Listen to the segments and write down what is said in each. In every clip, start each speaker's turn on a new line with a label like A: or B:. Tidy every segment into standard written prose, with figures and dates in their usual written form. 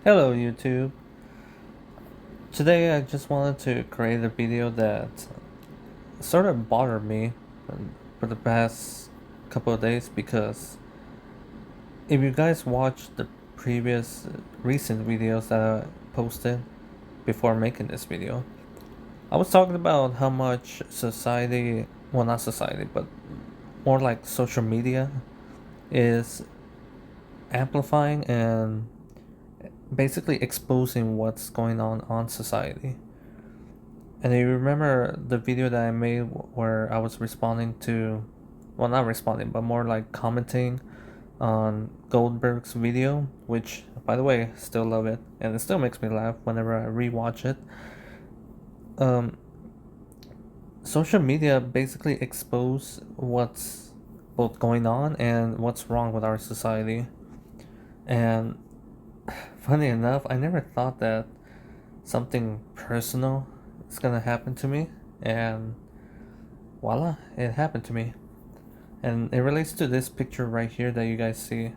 A: Hello YouTube. Today I just wanted to create a video that sort of bothered me for the past couple of days because if you guys watched the previous recent videos that I posted before making this video, I was talking about how much society, well not society, but more like social media is amplifying and basically exposing what's going on society. And you remember the video that I made where I was responding to, well, not responding, but more like commenting on Goldberg's video, which, by the way, still love it, and it still makes me laugh whenever I rewatch it. Um, Social media basically expose what's both going on and what's wrong with our society. And funny enough, I never thought that something personal is gonna happen to me, and voila, it happened to me. And it relates to this picture right here that you guys see.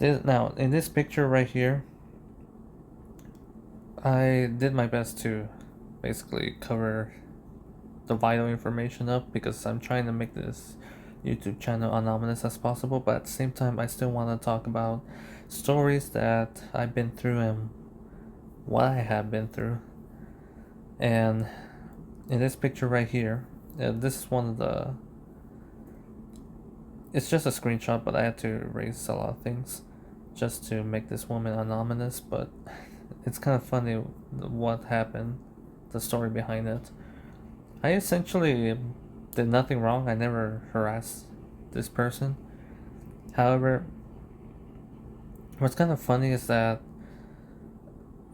A: Now, in this picture right here, I did my best to basically cover the vital information up because I'm trying to make this YouTube channel anonymous as possible, but at the same time, I still want to talk about stories that I've been through and what I have been through. And in this picture right here, this is one of the. It's just a screenshot, but I had to erase a lot of things just to make this woman anonymous. But it's kind of funny what happened, the story behind it. I essentially did nothing wrong. I never harassed this person. However, what's kind of funny is that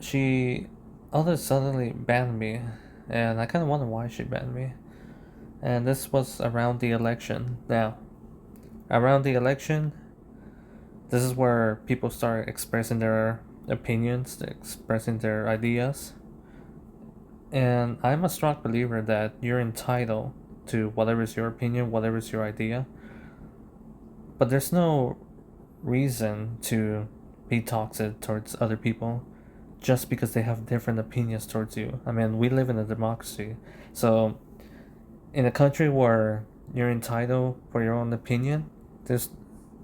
A: she all of a suddenly banned me, and I kind of wonder why she banned me. And this was around the election. Now, around the election, this is where people start expressing their opinions, expressing their ideas. And I'm a strong believer that you're entitled to whatever is your opinion, whatever is your idea. But there's no reason to be toxic towards other people just because they have different opinions towards you. I mean, we live in a democracy. So, in a country where you're entitled for your own opinion, there's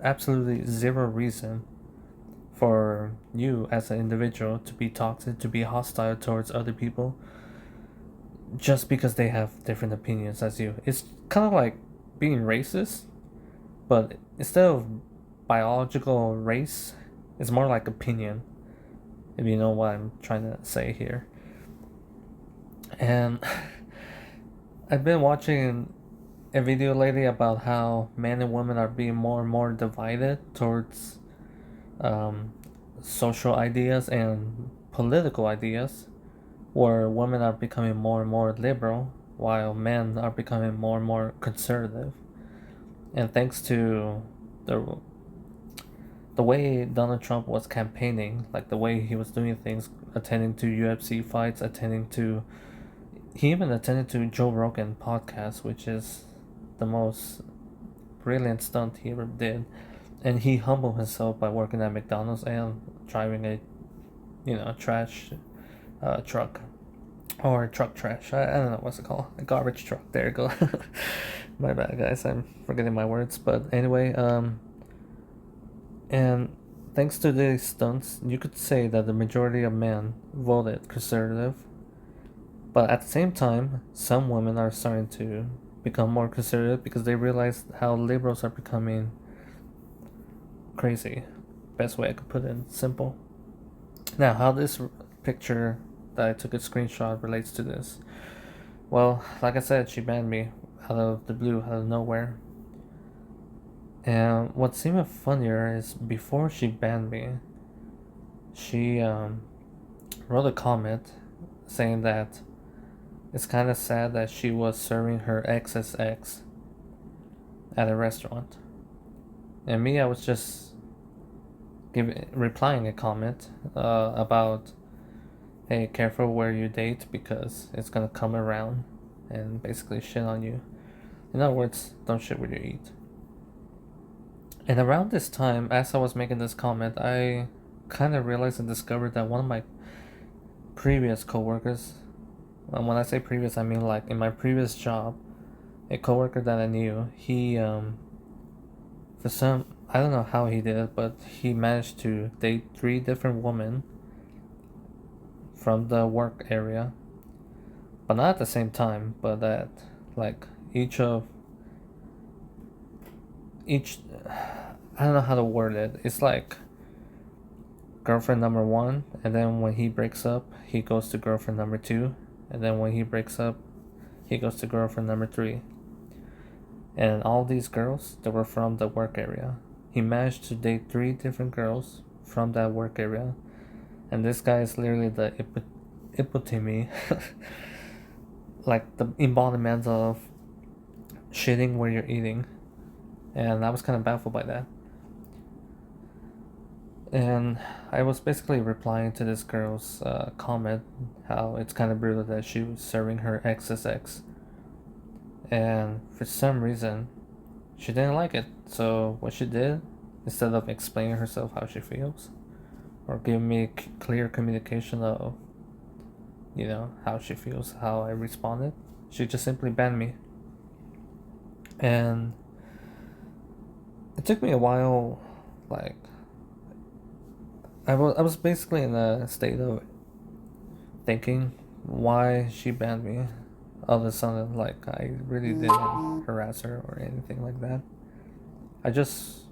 A: absolutely zero reason for you as an individual to be toxic, to be hostile towards other people just because they have different opinions as you. It's kind of like being racist, but instead of biological race, it's more like opinion, if you know what I'm trying to say here. And I've been watching a video lately about how men and women are being more and more divided towards um, social ideas and political ideas, where women are becoming more and more liberal while men are becoming more and more conservative. And thanks to the the way Donald Trump was campaigning, like the way he was doing things, attending to UFC fights, attending to he even attended to Joe Rogan podcast, which is the most brilliant stunt he ever did. And he humbled himself by working at McDonald's and driving a trash truck or truck trash. I don't know what's it called. A garbage truck. There you go. My bad, guys. I'm forgetting my words. But anyway, and thanks to these stunts, you could say that the majority of men voted conservative. But at the same time, some women are starting to become more conservative because they realize how liberals are becoming crazy. Best way I could put it, simple. Now, how this picture that I took a screenshot relates to this. Well, like I said, she banned me out of the blue, out of nowhere. And what's even funnier is before she banned me, she wrote a comment saying that it's kind of sad that she was serving her ex's ex at a restaurant. And me, I was just replying a comment about, hey, careful where you date because it's gonna come around and basically shit on you. In other words, don't shit where you eat. And around this time, as I was making this comment, I kind of realized and discovered that one of my previous coworkers, and when I say previous, I mean like in my previous job, a coworker that I knew, he for some, I don't know how he did it, but he managed to date 3 different women from the work area, but not at the same time, but at like each I don't know how to word it. It's like girlfriend number 1, and then when he breaks up, he goes to girlfriend number 2, and then when he breaks up, he goes to girlfriend number 3. And all these girls, they were from the work area. He managed to date 3 different girls from that work area, and this guy is literally the epitome, like the embodiment of shitting where you're eating. And I was kind of baffled by that. And I was basically replying to this girl's comment how it's kind of brutal that she was serving her ex's ex. And for some reason, she didn't like it. So what she did, instead of explaining herself how she feels, or giving me clear communication of, how she feels, how I responded, she just simply banned me. And it took me a while, like, I was basically in a state of thinking why she banned me. All of a sudden, like, I really didn't harass her or anything like that. I just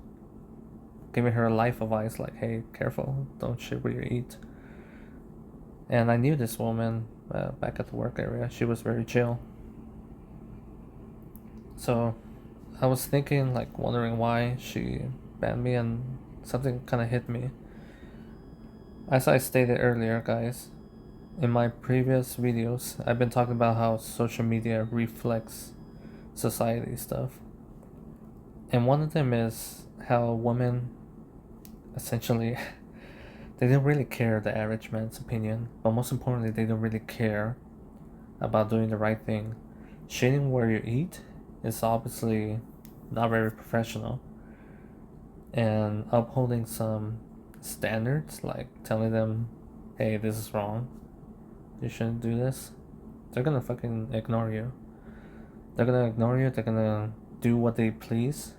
A: giving her a life advice like, hey, careful, don't shit where you eat. And I knew this woman back at the work area. She was very chill. So I was thinking, like, wondering why she banned me, and something kind of hit me. As I stated earlier, guys, in my previous videos, I've been talking about how social media reflects society stuff. And one of them is how women essentially they don't really care the average man's opinion, but most importantly, they don't really care about doing the right thing. Shitting where you eat is obviously not very professional, and upholding some standards, like telling them, hey, this is wrong, you shouldn't do this, they're gonna fucking ignore you. They're gonna do what they please.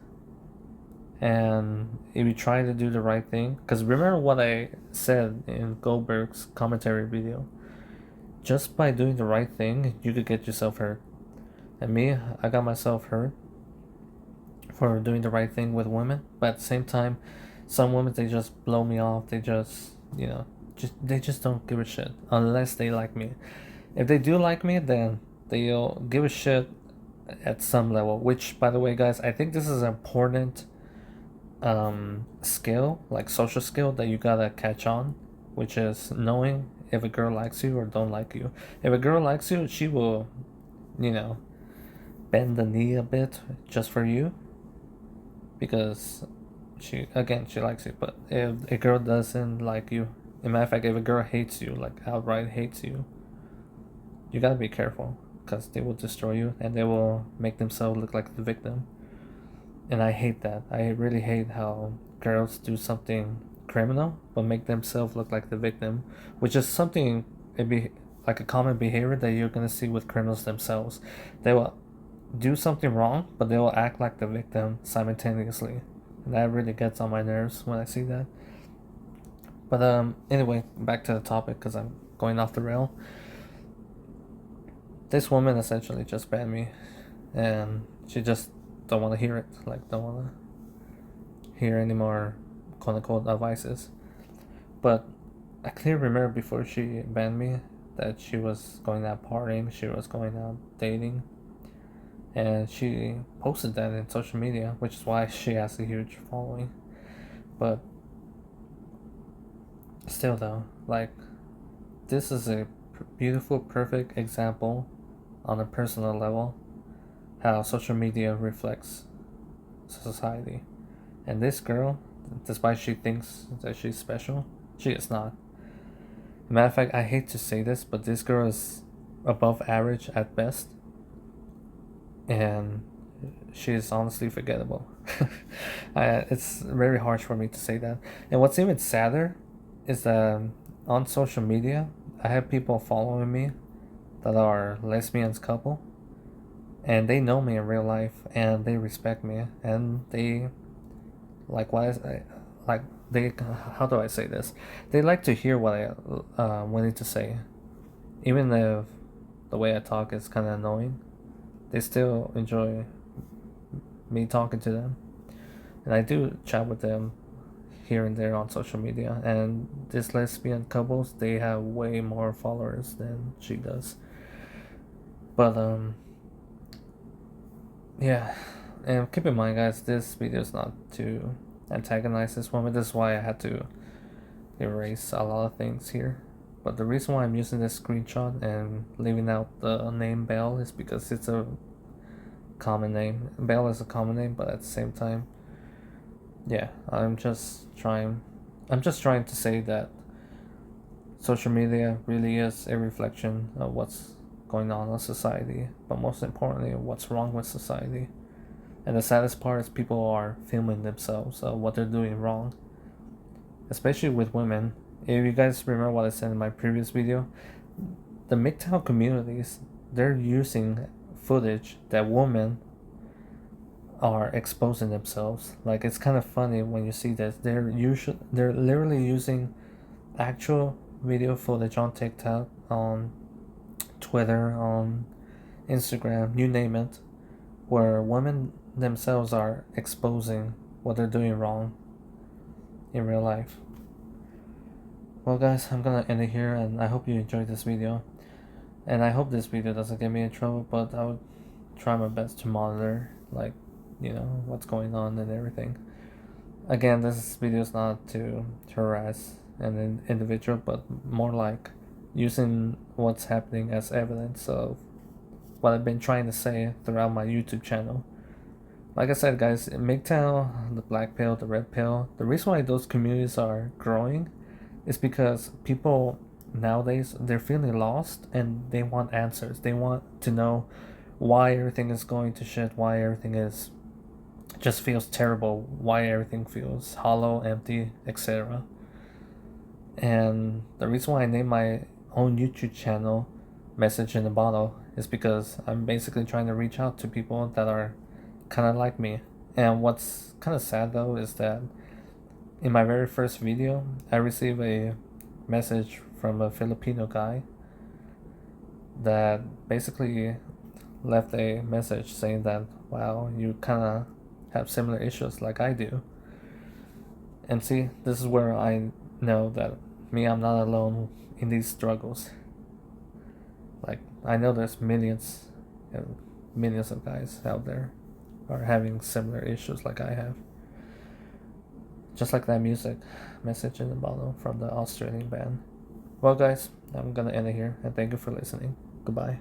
A: And if you try to do the right thing, because remember what I said in Goldberg's commentary video, just by doing the right thing, you could get yourself hurt. And me, I got myself hurt for doing the right thing with women, but at the same time, some women, they just blow me off. They just, they just don't give a shit unless they like me. If they do like me, then they'll give a shit at some level, which, by the way, guys, I think this is an important skill, like social skill, that you gotta catch on, which is knowing if a girl likes you or don't like you. If a girl likes you, she will, bend the knee a bit just for you, because she likes you. But if a girl doesn't like you, in matter of fact, if a girl hates you, like outright hates you, you gotta be careful, because they will destroy you and they will make themselves look like the victim. And I hate that. I really hate how girls do something criminal but make themselves look like the victim, which is something, like a common behavior that you're gonna see with criminals themselves. They will do something wrong, but they will act like the victim simultaneously, and that really gets on my nerves when I see that. But anyway, back to the topic, because I'm going off the rail. This woman essentially just banned me, and she just don't want to hear it. Like, don't want to hear any more quote unquote advices. But I clearly remember before she banned me that she was going out partying, she was going out dating, and she posted that in social media, which is why she has a huge following. But still, though, like, this is a beautiful, perfect example on a personal level how social media reflects society. And this girl, despite she thinks that she's special, she is not. Matter of fact, I hate to say this, but this girl is above average at best, and she is honestly forgettable. It's very harsh for me to say that. And what's even sadder is that on social media, I have people following me that are lesbians couple, and they know me in real life, and they respect me, and they like what like they, how do I say this? They like to hear what I wanted to say, even if the way I talk is kind of annoying. They still enjoy me talking to them, and I do chat with them here and there on social media. And these lesbian couples, they have way more followers than she does. But yeah, and keep in mind, guys, this video is not to antagonize this woman. This is why I had to erase a lot of things here. But the reason why I'm using this screenshot and leaving out the name Belle is because it's a common name. Belle is a common name, but at the same time, yeah, I'm just trying to say that social media really is a reflection of what's going on in society, but most importantly, what's wrong with society. And the saddest part is people are filming themselves what they're doing wrong, especially with women. If you guys remember what I said in my previous video, the MGTOW communities, they're using footage that women are exposing themselves. Like, it's kind of funny when you see that they're literally using actual video footage on TikTok, on Twitter, on Instagram, you name it, where women themselves are exposing what they're doing wrong in real life. Well, guys, I'm gonna end it here, and I hope you enjoyed this video. And I hope this video doesn't get me in trouble, but I would try my best to monitor, like, what's going on and everything. Again, this video is not to harass an individual, but more like using what's happening as evidence of what I've been trying to say throughout my YouTube channel. Like I said, guys, MGTOW, the black pill, the red pill, the reason why those communities are growing is because people nowadays, they're feeling lost and they want answers. They want to know why everything is going to shit, why everything is just feels terrible, why everything feels hollow, empty, etc. And the reason why I named my own YouTube channel Message in a Bottle is because I'm basically trying to reach out to people that are kind of like me. And what's kind of sad though is that in my very first video, I received a message from a Filipino guy that basically left a message saying that, wow, you kind of have similar issues like I do. And see, this is where I know that I'm not alone in these struggles. Like, I know there's millions and millions of guys out there are having similar issues like I have. Just like that music, Message in a Bottle from the Australian band. Well, guys, I'm gonna end it here, and thank you for listening. Goodbye.